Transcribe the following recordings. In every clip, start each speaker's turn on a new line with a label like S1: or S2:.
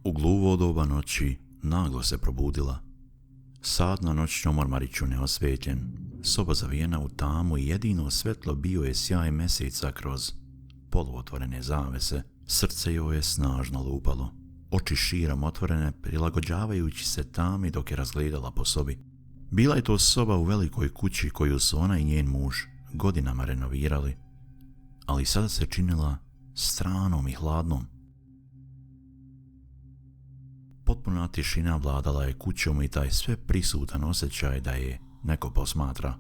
S1: U gluvo doba noći naglo se probudila. Sad na noćnom ormariću neosvetljen, soba zavijena u tamu i jedino svetlo bio je sjaj meseca kroz poluotvorene zavese. Srce joj je snažno lupalo, oči širom otvorene prilagođavajući se tami dok je razgledala po sobi. Bila je to soba u velikoj kući koju su ona i njen muž godinama renovirali, ali sada se činila stranom i hladnom. Potpuna tišina vladala je kućom i taj sve prisutan osjećaj da je neko posmatra.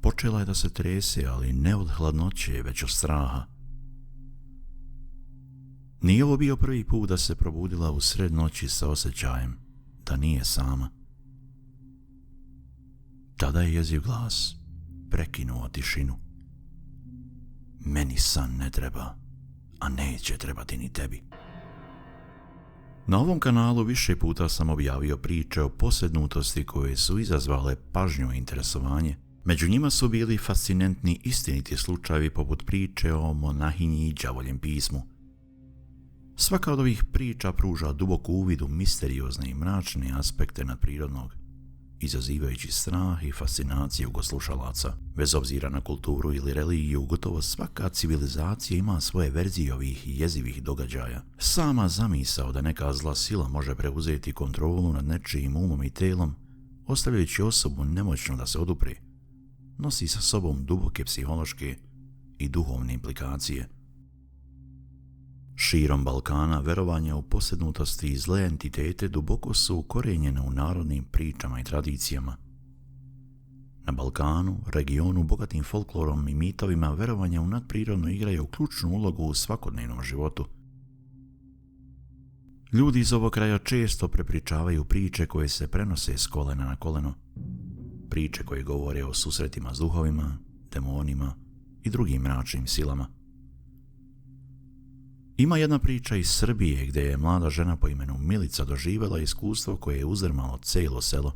S1: Počela je da se trese, ali ne od hladnoće, već od straha. Nije ovo bio prvi put da se probudila u sred noći sa osjećajem da nije sama. Tada je jeziv glas prekinuo tišinu. Meni san ne treba, a neće trebati ni tebi. Na ovom kanalu više puta sam objavio priče o posjednutosti koje su izazvale pažnju i interesovanje. Među njima su bili fascinantni istiniti slučajevi poput priče o monahinji i đavoljem pismu. Svaka od ovih priča pruža dubok uvid u misteriozne i mračne aspekte nadprirodnog, izazivajući strah i fascinaciju kod slušalaca. Bez obzira na kulturu ili religiju, gotovo svaka civilizacija ima svoje verzije ovih jezivih događaja. Sama zamisao da neka zla sila može preuzeti kontrolu nad nečijim umom i telom, ostavljajući osobu nemoćnu da se odupre, nosi sa sobom duboke psihološke i duhovne implikacije. Širom Balkana verovanja u posjednutosti i zle entitete duboko su ukorenjene u narodnim pričama i tradicijama. Na Balkanu, regionu bogatim folklorom i mitovima, verovanja u nadprirodno igraju ključnu ulogu u svakodnevnom životu. Ljudi iz ovog kraja često prepričavaju priče koje se prenose s kolena na koleno. Priče koje govore o susretima s duhovima, demonima i drugim mračnim silama. Ima jedna priča iz Srbije gdje je mlada žena po imenu Milica doživjela iskustvo koje je uzdrmalo cijelo selo.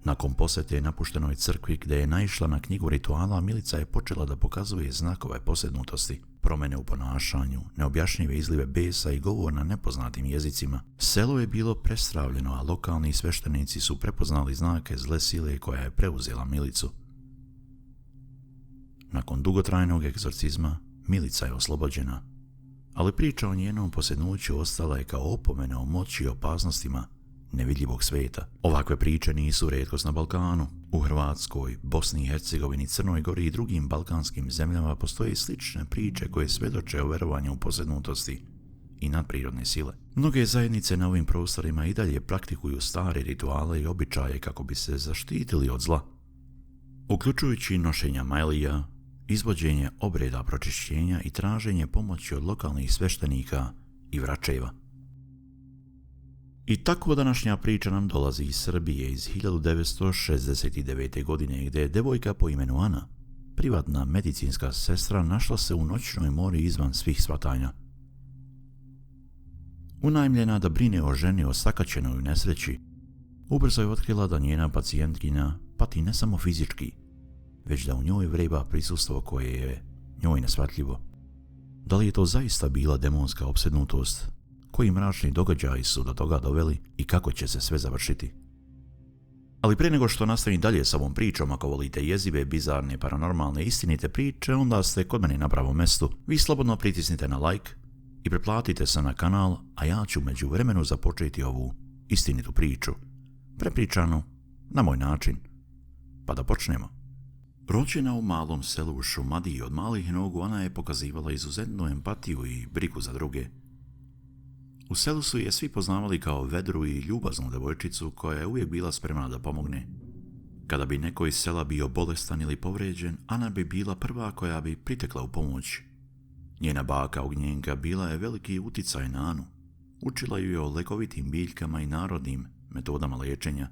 S1: Nakon posjete napuštenoj crkvi gdje je naišla na knjigu rituala, Milica je počela da pokazuje znakove posjednutosti, promjene u ponašanju, neobjašnjive izlive besa i govor na nepoznatim jezicima. Selo je bilo prestravljeno, a lokalni sveštenici su prepoznali znake zle sile koja je preuzela Milicu. Nakon dugotrajnog egzorcizma, Milica je oslobođena, ali priča o njenom posjednuću ostala je kao opomena o moći i opasnostima nevidljivog svijeta. Ovakve priče nisu retkost na Balkanu. U Hrvatskoj, Bosni i Hercegovini, Crnoj Gori i drugim balkanskim zemljama postoje slične priče koje svjedoče o verovanju u posjednutosti i nadprirodne sile. Mnoge zajednice na ovim prostorima i dalje praktikuju stare rituale i običaje kako bi se zaštitili od zla, uključujući nošenja majlija, izvođenje obreda pročišćenja i traženje pomoći od lokalnih sveštenika i vračeva. I tako današnja priča nam dolazi iz Srbije iz 1969. godine gdje je devojka po imenu Ana, privatna medicinska sestra, našla se u noćnoj mori izvan svih shvatanja. Unajmljena da brine o ženi osakaćenoj u nesreći, ubrzo je otkrila da njena pacijentkinja pati ne samo fizički, već da u njoj vreba prisustvo koje je njoj neshvatljivo. Da li je to zaista bila demonska opsednutost? Koji mračni događaji su do toga doveli i kako će se sve završiti? Ali prije nego što nastavim dalje s ovom pričom, ako volite jezive, bizarne, paranormalne, istinite priče, onda ste kod mene na pravom mestu. Vi slobodno pritisnite na like i preplatite se na kanal, a ja ću među vremenu započeti ovu istinitu priču, prepričanu na moj način. Pa da počnemo. Rođena u malom selu u Šumadiji, od malih nogu Ana je pokazivala izuzetnu empatiju i brigu za druge. U selu su je svi poznavali kao vedru i ljubaznu devojčicu koja je uvijek bila spremna da pomogne. Kada bi neko iz sela bio bolestan ili povrijeđen, Ana bi bila prva koja bi pritekla u pomoć. Njena baka Ognjenka bila je veliki uticaj na Anu. Učila ju je o lekovitim biljkama i narodnim metodama liječenja.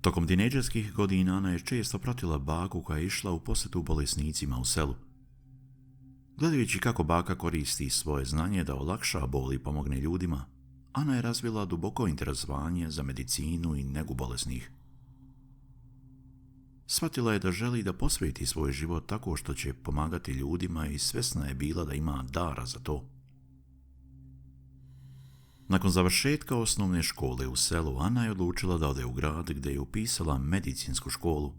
S1: Tokom tinejdžerskih godina Ana je često pratila baku koja je išla u posjetu bolesnicima u selu. Gledajući kako baka koristi svoje znanje da olakša bol i pomogne ljudima, Ana je razvila duboko interesovanje za medicinu i negu bolesnih. Shvatila je da želi da posveti svoj život tako što će pomagati ljudima i svjesna je bila da ima dara za to. Nakon završetka osnovne škole u selu, Ana je odlučila da ode u grad gdje je upisala medicinsku školu.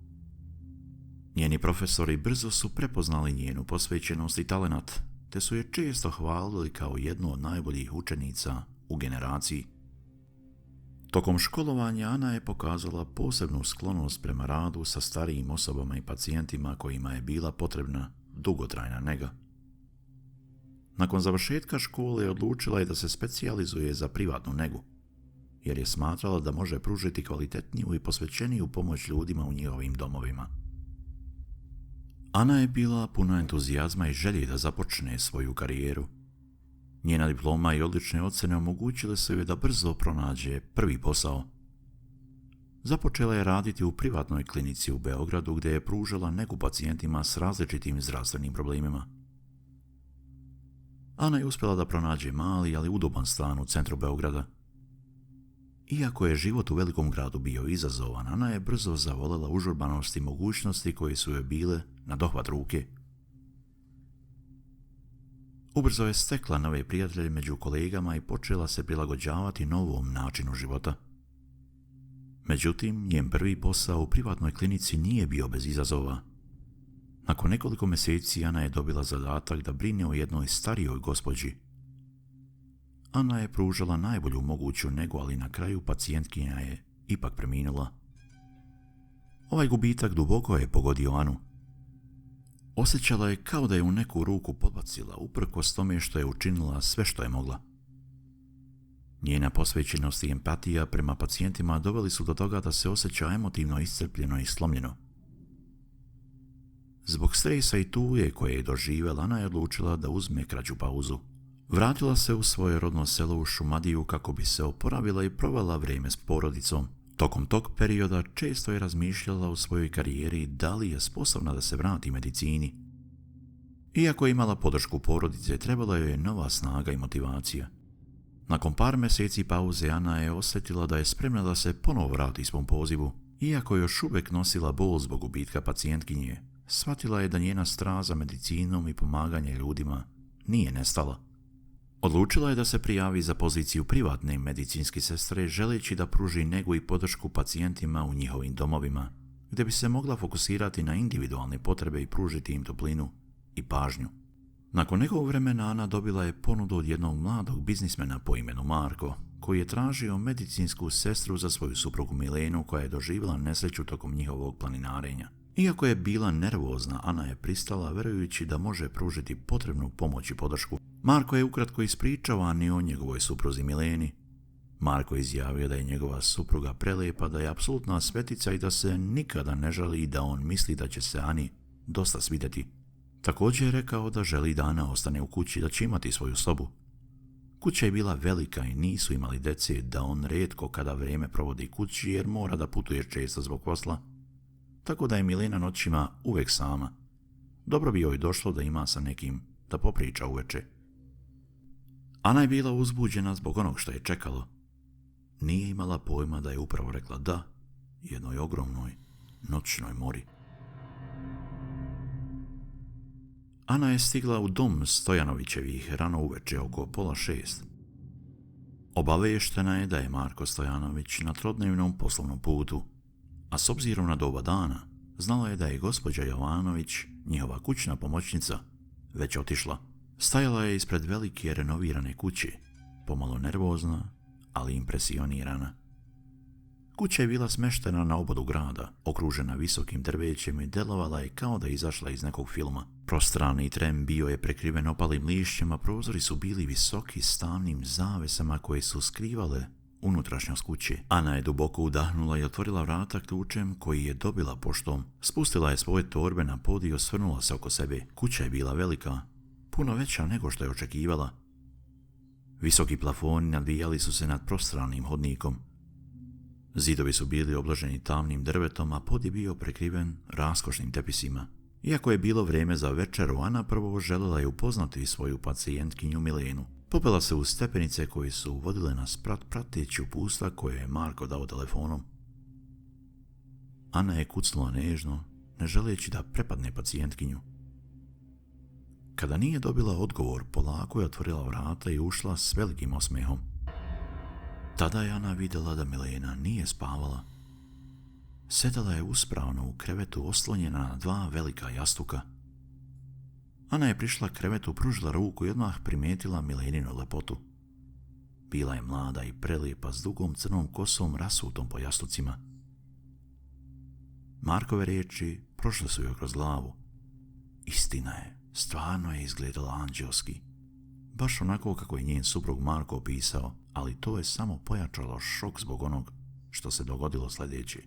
S1: Njeni profesori brzo su prepoznali njenu posvećenost i talenat, te su je često hvalili kao jednu od najboljih učenica u generaciji. Tokom školovanja Ana je pokazala posebnu sklonost prema radu sa starijim osobama i pacijentima kojima je bila potrebna dugotrajna nega. Nakon završetka škole odlučila je da se specijalizuje za privatnu negu, jer je smatrala da može pružiti kvalitetniju i posvećeniju pomoć ljudima u njihovim domovima. Ana je bila puna entuzijazma i želje da započne svoju karijeru. Njena diploma i odlične ocjene omogućile su joj da brzo pronađe prvi posao. Započela je raditi u privatnoj klinici u Beogradu gdje je pružala negu pacijentima s različitim zdravstvenim problemima. Ana je uspjela da pronađe mali, ali udoban stan u centru Beograda. Iako je život u velikom gradu bio izazovan, Ana je brzo zavoljela užurbanost i mogućnosti koje su joj bile na dohvat ruke. Ubrzo je stekla nove prijatelje među kolegama i počela se prilagođavati novom načinu života. Međutim, njen prvi posao u privatnoj klinici nije bio bez izazova. Nakon nekoliko mjeseci Ana je dobila zadatak da brine o jednoj starijoj gospođi. Ana je pružala najbolju moguću negu, ali na kraju pacijentkinja je ipak preminula. Ovaj gubitak duboko je pogodio Anu. Osjećala je kao da je u neku ruku podbacila, uprkos tome što je učinila sve što je mogla. Njena posvećenost i empatija prema pacijentima doveli su do toga da se osjeća emotivno iscrpljeno i slomljeno. Zbog stresa i tuje koje je doživjela, Ana je odlučila da uzme kraću pauzu. Vratila se u svoje rodno selo u Šumadiju kako bi se oporavila i provela vrijeme s porodicom. Tokom tog perioda često je razmišljala o svojoj karijeri da li je sposobna da se vrati medicini. Iako je imala podršku porodice, trebala joj je nova snaga i motivacija. Nakon par mjeseci pauze Ana je osjetila da je spremna da se ponovo vrati svom pozivu. Iako je još uvijek nosila bol zbog gubitka pacijentkinje, shvatila je da njena strast za medicinom i pomaganje ljudima nije nestala. Odlučila je da se prijavi za poziciju privatne medicinske sestre, želeći da pruži negu i podršku pacijentima u njihovim domovima, gdje bi se mogla fokusirati na individualne potrebe i pružiti im toplinu i pažnju. Nakon nekog vremena Ana dobila je ponudu od jednog mladog biznismena po imenu Marko, koji je tražio medicinsku sestru za svoju suprugu Milenu, koja je doživjela nesreću tokom njihovog planinarenja. Iako je bila nervozna, Ana je pristala vjerujući da može pružiti potrebnu pomoć i podršku. Marko je ukratko ispričao Ani o njegovoj supruzi Mileni. Marko je izjavio da je njegova supruga prelijepa, da je apsolutna svetica i da se nikada ne žali i da on misli da će se Ani dosta svidjeti. Također je rekao da želi da Ana ostane u kući, da će imati svoju sobu. Kuća je bila velika i nisu imali djece, da on rijetko kada vrijeme provodi kući jer mora da putuje često zbog posla. Tako da je Milena noćima uvijek sama. Dobro bi joj došlo da ima sa nekim da popriča uveče. Ana je bila uzbuđena zbog onog što je čekalo. Nije imala pojma da je upravo rekla da jednoj ogromnoj noćnoj mori. Ana je stigla u dom Stojanovićevih rano uveče oko 5:30. Obaveštena je da je Marko Stojanović na trodnevnom poslovnom putu, a s obzirom na doba dana, znala je da je gospođa Jovanović, njihova kućna pomoćnica, već otišla. Stajala je ispred velike renovirane kuće, pomalo nervozna, ali impresionirana. Kuća je bila smeštena na obodu grada, okružena visokim drvećem i delovala je kao da je izašla iz nekog filma. Prostrani trem bio je prekriven opalim lišćima, prozori su bili visoki s tamnim zavesama koje su skrivale unutrašnjost kuće. Ana je duboko udahnula i otvorila vrata ključem koji je dobila poštom. Spustila je svoje torbe na pod i osvrnula se oko sebe. Kuća je bila velika, puno veća nego što je očekivala. Visoki plafoni nadvijali su se nad prostranim hodnikom. Zidovi su bili obloženi tamnim drvetom, a pod je bio prekriven raskošnim tepisima. Iako je bilo vrijeme za večeru, Ana prvo željela je upoznati svoju pacijentkinju Milenu. Popela se u stepenice koje su vodile na sprat prateći upustva koje je Marko dao telefonom. Ana je kucnula nežno, ne želeći da prepadne pacijentkinju. Kada nije dobila odgovor, polako je otvorila vrata i ušla s velikim osmehom. Tada je Ana vidjela da Milena nije spavala. Sedala je uspravno u krevetu oslonjena na 2 velika jastuka. Ana je prišla krevetu, pružila ruku i odmah primijetila Mileninu lepotu. Bila je mlada i prelijepa s dugom crnom kosom rasutom po jastucima. Markove riječi prošle su joj kroz glavu. Istina je, stvarno je izgledala anđelski. Baš onako kako je njen suprug Marko opisao, ali to je samo pojačalo šok zbog onog što se dogodilo sljedeće.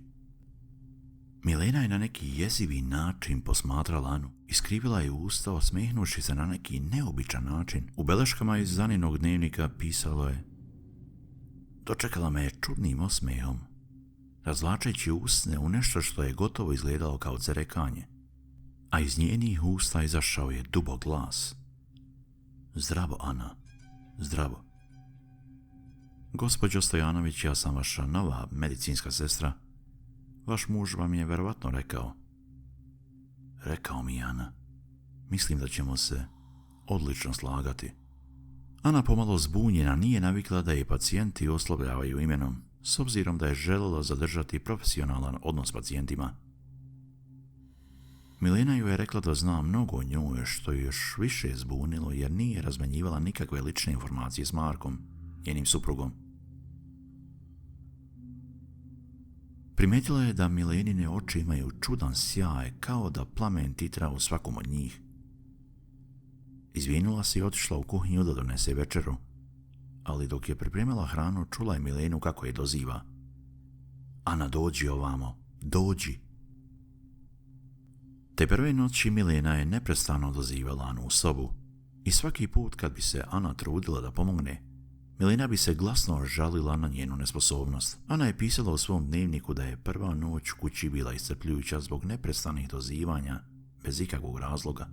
S1: Milena je na neki jezivi način posmatrala Anu i skrivila je usta, osmehnuši se na neki neobičan način. U beleškama iz Aninog dnevnika pisalo je: dočekala me je čudnim osmehom, razvlačeći usne u nešto što je gotovo izgledalo kao cerekanje, a iz njenih usta izašao je dubok glas: zdravo, Ana, zdravo. Gospođo Stojanović, ja sam vaša nova medicinska sestra. Vaš muž vam je verovatno rekao. Rekao mi, Ana. Mislim da ćemo se odlično slagati. Ana, pomalo zbunjena, nije navikla da je pacijenti oslovljavaju imenom, s obzirom da je željela zadržati profesionalan odnos s pacijentima. Milena ju je rekla da zna mnogo o njoj, što je još više zbunilo jer nije razmenjivala nikakve lične informacije s Markom, njenim suprugom. Primijetila je da Milenine oči imaju čudan sjaj, kao da plamen titra u svakom od njih. Izvinula se i otišla u kuhinju da donese večeru, ali dok je pripremila hranu čula je Milenu kako je doziva: Ana, dođi ovamo, dođi. Te prve noći Milena je neprestano dozivala Anu u sobu i svaki put kad bi se Ana trudila da pomogne, Milena bi se glasno žalila na njenu nesposobnost. Ana je pisala u svom dnevniku da je prva noć u kući bila iscrpljujuća zbog neprestanih dozivanja bez ikakvog razloga.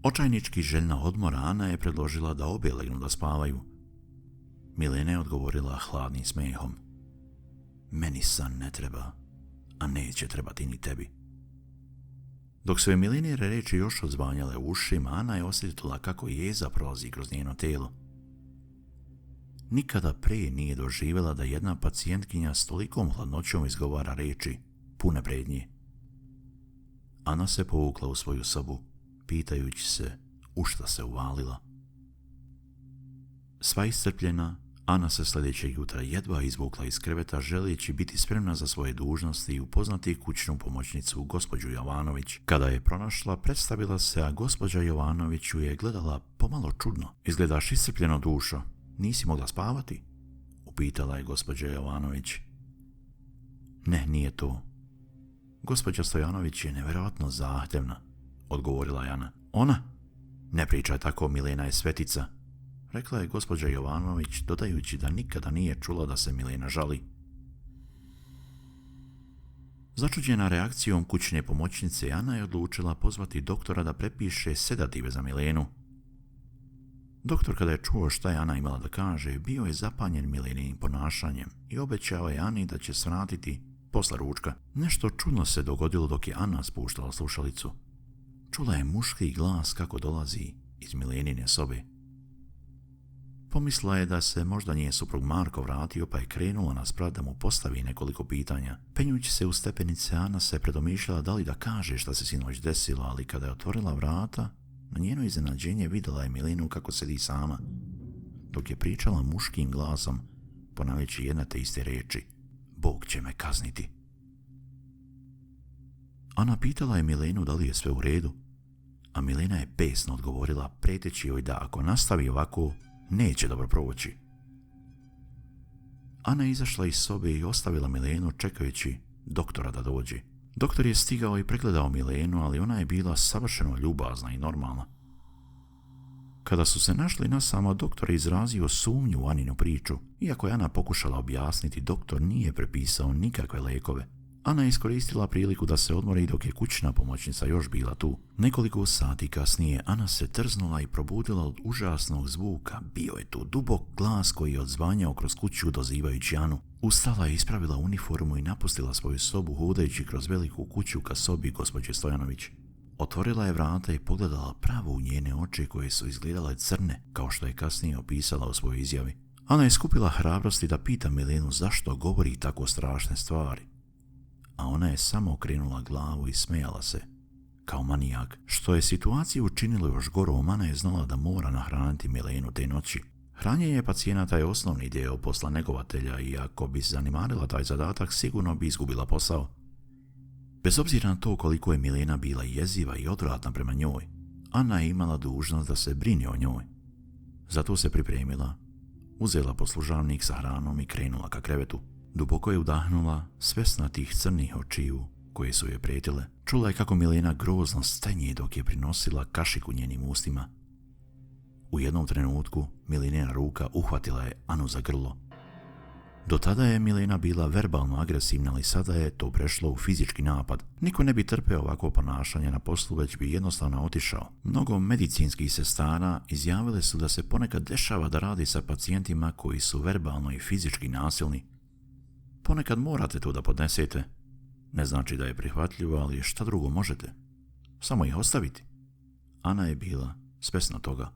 S1: Očajnički željna odmora, Ana je predložila da obje legnu da spavaju. Milena je odgovorila hladnim smehom: meni san ne treba, a neće trebati ni tebi. Dok su je Milenine reči još odzvanjale u ušima, Ana je osjetila kako jeza prolazi kroz njeno tijelo. Nikada prije nije doživjela da jedna pacijentkinja s tolikom hladnoćom izgovara riječi pune prednje. Ana se povukla u svoju sobu, pitajući se u šta se uvalila. Sva iscrpljena, Ana se sljedećeg jutra jedva izvukla iz kreveta, želeći biti spremna za svoje dužnosti i upoznati kućnu pomoćnicu, gospođu Jovanović. Kada je pronašla, predstavila se, a gospođa Jovanović ju je gledala pomalo čudno. Izgledaš iscrpljeno, dušo. Nisi mogla spavati? Upitala je gospođa Jovanović. Ne, nije to. Gospođa Stojanović je nevjerojatno zahtjevna, odgovorila je Ana. Ona? Ne pričaj tako, Milena je svetica, rekla je gospođa Jovanović, dodajući da nikada nije čula da se Milena žali. Začuđena reakcijom kućne pomoćnice, Ana je odlučila pozvati doktora da prepiše sedative za Milenu. Doktor, kada je čuo šta je Ana imala da kaže, bio je zapanjen Mileninim ponašanjem i obećao je Ani da će svratiti posle ručka. Nešto čudno se dogodilo dok je Ana spuštala slušalicu. Čula je muški glas kako dolazi iz Milenine sobe. Pomislila je da se možda njen suprug Marko vratio, pa je krenula nasprat da mu postavi nekoliko pitanja. Penjući se u stepenice, Ana se predomišljala da li da kaže šta se sinoć desilo, ali kada je otvorila vrata, na njeno iznenađenje vidjela je Milenu kako sedi sama, dok je pričala muškim glasom, ponavljajući jedne te iste riječi: Bog će me kazniti. Ana pitala je Milenu da li je sve u redu, a Milena je besno odgovorila, preteći joj da ako nastavi ovako, neće dobro proći. Ana je izašla iz sobe i ostavila Milenu čekajući doktora da dođe. Doktor je stigao i pregledao Milenu, ali ona je bila savršeno ljubazna i normalna. Kada su se našli nasamo, doktor je izrazio sumnju u Aninu priču. Iako je Ana pokušala objasniti, doktor nije prepisao nikakve lijekove. Ana je iskoristila priliku da se odmori dok je kućna pomoćnica još bila tu. Nekoliko sati kasnije Ana se trznula i probudila od užasnog zvuka. Bio je tu dubok glas koji je odzvanjao kroz kuću dozivajući Anu. Ustala je, ispravila uniformu i napustila svoju sobu, hodajući kroz veliku kuću ka sobi gospođe Stojanović. Otvorila je vrata i pogledala pravo u njene oči koje su izgledale crne, kao što je kasnije opisala u svojoj izjavi. Ana je skupila hrabrosti da pita Milenu zašto govori tako strašne stvari. A ona je samo okrenula glavu i smejala se, kao manijak. Što je situaciju učinilo još gorom, Ana je znala da mora nahraniti Milenu te noći. Hranjenje pacijenata je osnovni dio posla njegovatelja i ako bi zanimarila taj zadatak, sigurno bi izgubila posao. Bez obzira na to koliko je Milena bila jeziva i odvratna prema njoj, Ana je imala dužnost da se brine o njoj. Zato se pripremila, uzela poslužavnik sa hranom i krenula ka krevetu. Duboko je udahnula, svesna tih crnih očiju koje su je prijetile. Čula je kako Milena grozno stenje dok je prinosila kašiku njenim ustima. U jednom trenutku Milenina ruka uhvatila je Anu za grlo. Do tada je Milena bila verbalno agresivna, ali sada je to prešlo u fizički napad. Niko ne bi trpeo ovako ponašanje na poslu, već bi jednostavno otišao. Mnogo medicinskih sestara izjavile su da se ponekad dešava da radi sa pacijentima koji su verbalno i fizički nasilni. Ponekad morate to da podnesete. Ne znači da je prihvatljivo, ali šta drugo možete? Samo ih ostaviti. Ana je bila svesna toga.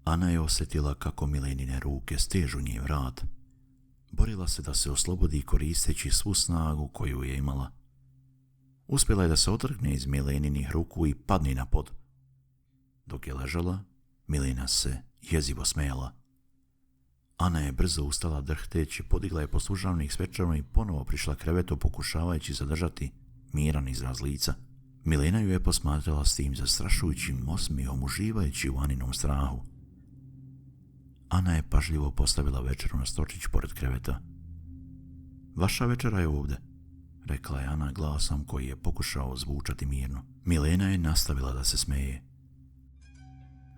S1: Ana je osjetila kako Milenine ruke stežu njen vrat. Borila se da se oslobodi koristeći svu snagu koju je imala. Uspjela je da se otrgne iz Mileninih ruku i padne na pod. Dok je ležala, Milena se jezivo smejala. Ana je brzo ustala drhteći, podigla je poslužavnik s večerom i ponovo prišla krevetu pokušavajući zadržati miran izraz lica. Milena ju je posmatrala s tim zastrašujućim osmijehom, uživajući u Aninom strahu. Ana je pažljivo postavila večeru na stočić pored kreveta. Vaša večera je ovdje, rekla je Ana glasom koji je pokušao zvučati mirno. Milena je nastavila da se smeje.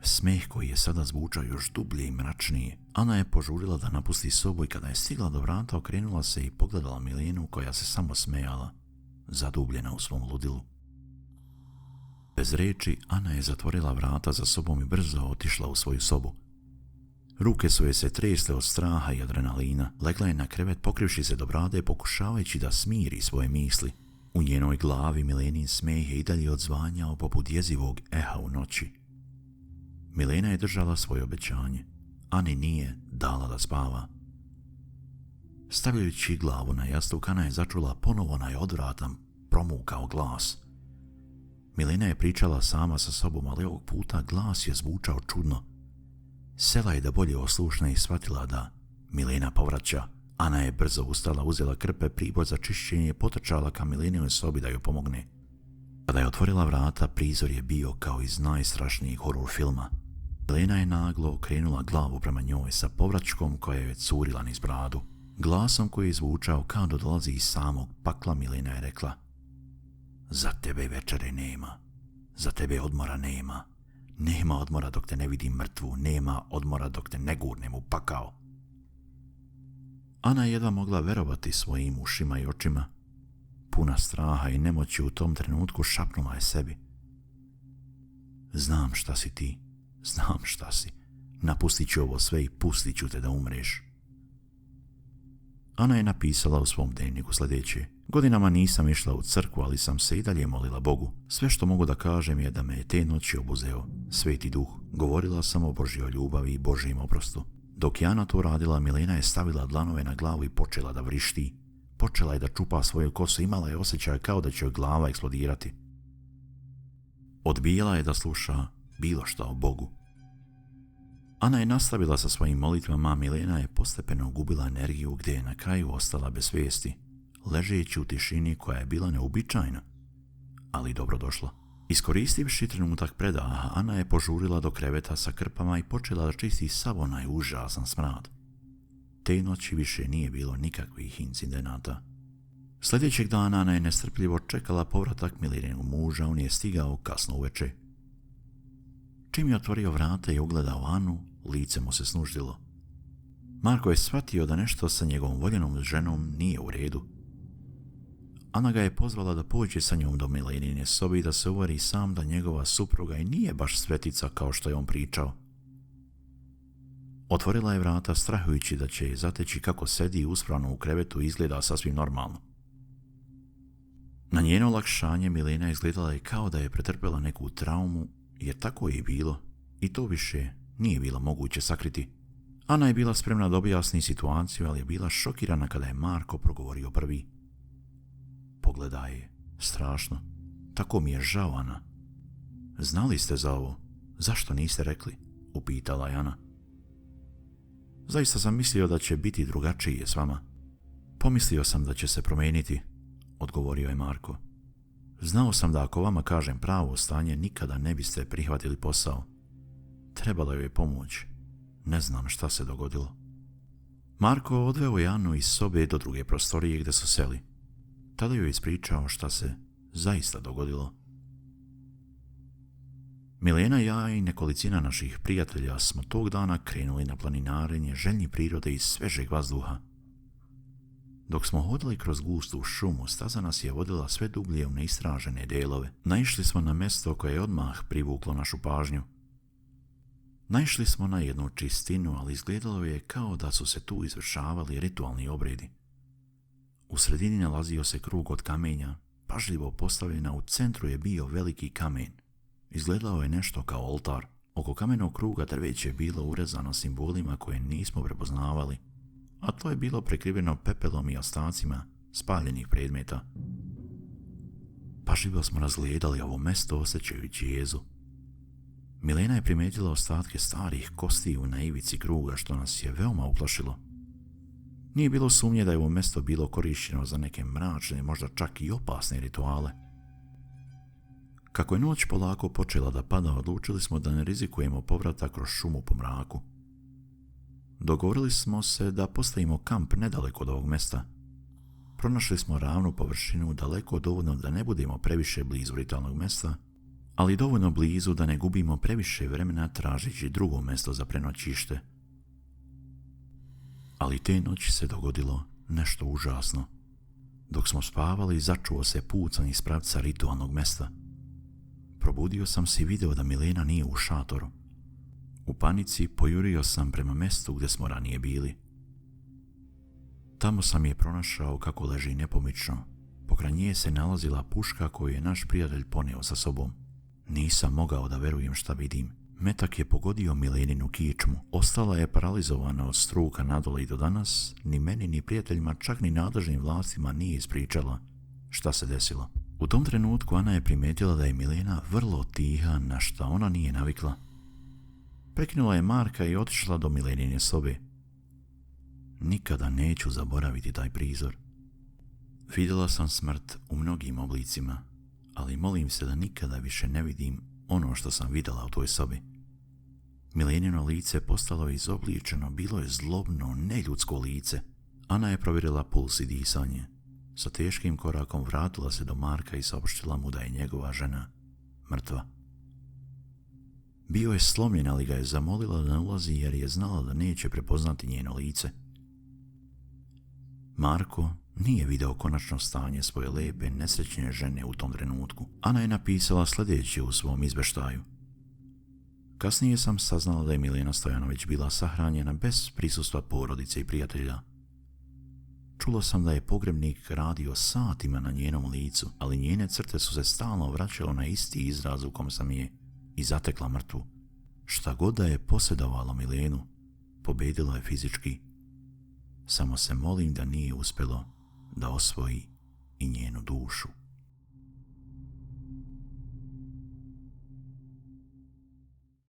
S1: Smeh koji je sada zvučao još dublje i mračnije. Ana je požurila da napusti sobu i kada je stigla do vrata okrenula se i pogledala Milenu koja se samo smejala, zadubljena u svom ludilu. Bez riječi Ana je zatvorila vrata za sobom i brzo otišla u svoju sobu. Ruke su je se tresle od straha i adrenalina. Legla je na krevet pokrivši se do brade pokušavajući da smiri svoje misli. U njenoj glavi Milenin smeh je i dalje odzvanjao poput jezivog eha u noći. Milena je držala svoje obećanje. Ani nije dala da spava. Stavljajući glavu na jastuk, Ana je začula ponovo onaj odvratan, promukao glas. Milena je pričala sama sa sobom, ali ovog puta glas je zvučao čudno. Sela je da bolje oslušna i shvatila da Milena povraća. Ana je brzo ustala, uzela krpe, pribor za čišćenje i potrčala ka Mileninoj sobi da joj pomogne. Kada je otvorila vrata, prizor je bio kao iz najstrašnijeg horor filma. Milena je naglo okrenula glavu prema njoj sa povraćkom koja je curila niz bradu. Glasom koji je zvučao kao da dolazi iz samog pakla, Milena je rekla: za tebe večere nema, za tebe odmora nema. Nema odmora dok te ne vidim mrtvu, nema odmora dok te ne gurnem u pakao. Ana je jedva mogla verovati svojim ušima i očima. Puna straha i nemoći u tom trenutku šapnula je sebi: znam šta si ti, znam šta si. Napustit ću ovo sve i pustit ću te da umreš. Ana je napisala u svom dnevniku sljedeće: godinama nisam išla u crkvu, ali sam se i dalje molila Bogu. Sve što mogu da kažem je da me je te noći obuzeo Sveti Duh. Govorila sam o Božjoj ljubavi i Božjem oprostu. Dok je Ana to radila, Milena je stavila dlanove na glavu i počela da vrišti. Počela je da čupa svoju kosu, imala je osjećaj kao da će joj glava eksplodirati. Odbijala je da sluša bilo šta o Bogu. Ana je nastavila sa svojim molitvama, a Milena je postepeno gubila energiju gdje je na kraju ostala bez svijesti, ležeći u tišini koja je bila neobičajna, ali dobrodošla. Iskoristivši trenutak predaha, Ana je požurila do kreveta sa krpama i počela da čisti sav onaj užasan smrad. Te noći više nije bilo nikakvih incidenata. Sljedećeg dana Ana je nestrpljivo čekala povratak Milenog muža, on je stigao kasno uveče. Čim je otvorio vrata i ugledao Anu, lice mu se snuždilo. Marko je shvatio da nešto sa njegovom voljenom ženom nije u redu. Ana ga je pozvala da pođe sa njom do Milenine sobi i da se uveri sam da njegova supruga i nije baš svetica kao što je on pričao. Otvorila je vrata strahujući da će je zateći kako sedi uspravno u krevetu i izgleda sasvim normalno. Na njeno olakšanje Milena izgledala je kao da je pretrpela neku traumu, jer tako je i bilo i to više nije bilo moguće sakriti. Ana je bila spremna da objasni situaciju, ali je bila šokirana kada je Marko progovorio prvi. Pogledaj je, strašno. Tako mi je žao, Ana. Znali ste za ovo? Zašto niste rekli? Upitala je Ana. Zaista sam mislio da će biti drugačije s vama. Pomislio sam da će se promijeniti, odgovorio je Marko. Znao sam da ako vama kažem pravo stanje, nikada ne biste prihvatili posao. Trebalo joj je pomoć. Ne znam šta se dogodilo. Marko odveo je Anu iz sobe do druge prostorije gdje su seli. Tada joj je ispričao šta se zaista dogodilo. Milena, ja i nekolicina naših prijatelja smo tog dana krenuli na planinarenje, željni prirode i svežeg vazduha. Dok smo hodili kroz gustu šumu, staza nas je vodila sve dublje u neistražene delove. Naišli smo na mjesto koje je odmah privuklo našu pažnju. Naišli smo na jednu čistinu, ali izgledalo je kao da su se tu izvršavali ritualni obredi. U sredini nalazio se krug od kamenja, pažljivo postavljena, u centru je bio veliki kamen. Izgledao je nešto kao oltar. Oko kamenog kruga drveće je bilo urezano simbolima koje nismo prepoznavali, a to je bilo prekriveno pepelom i ostacima spaljenih predmeta. Pažljivo smo razgledali ovo mesto osjećajući jezu. Milena je primijetila ostatke starih kostiju na ivici kruga, što nas je veoma uplašilo. Nije bilo sumnje da je ovo mesto bilo korišćeno za neke mračne, možda čak i opasne rituale. Kako je noć polako počela da pada, odlučili smo da ne rizikujemo povratak kroz šumu po mraku. Dogovorili smo se da postavimo kamp nedaleko od ovog mesta. Pronašli smo ravnu površinu, daleko dovoljno da ne budemo previše blizu ritualnog mesta, ali dovoljno blizu da ne gubimo previše vremena tražeći drugo mjesto za prenoćište. Ali te noći se dogodilo nešto užasno. Dok smo spavali, začuo se pucanj iz pravca ritualnog mjesta. Probudio sam se i video da Milena nije u šatoru. U panici pojurio sam prema mjestu gdje smo ranije bili. Tamo sam je pronašao kako leži nepomično. Pokraj nje se nalazila puška koju je naš prijatelj poneo sa sobom. Nisam mogao da verujem šta vidim. Metak je pogodio Mileninu kičmu. Ostala je paralizovana od struka nadole i do danas ni meni ni prijateljima, čak ni nadležnim vlastima nije ispričala šta se desilo. U tom trenutku Ana je primijetila da je Milena vrlo tiha, na šta ona nije navikla. Prekinula je Marka i otišla do Milenine sobe. Nikada neću zaboraviti taj prizor. Vidjela sam smrt u mnogim oblicima, ali molim se da nikada više ne vidim ono što sam vidjela u toj sobi. Milenino lice postalo je izobličeno, bilo je zlobno, neljudsko lice. Ana je provjerila puls i disanje. Sa teškim korakom vratila se do Marka i saopštila mu da je njegova žena mrtva. Bio je slomljen, ali ga je zamolila da ne ulazi jer je znala da neće prepoznati njeno lice. Marko nije video konačno stanje svoje lepe, nesrećne žene u tom trenutku. Ana je napisala sljedeće u svom izveštaju. Kasnije sam saznala da je Milena Stojanović bila sahranjena bez prisustva porodice i prijatelja. Čulo sam da je pogrebnik radio satima na njenom licu, ali njene crte su se stalno vraćale na isti izraz u kom sam je i zatekla mrtvu. Šta god da je posjedovalo Milenu, pobedilo je fizički. Samo se molim da nije uspjelo da osvoji i njenu dušu.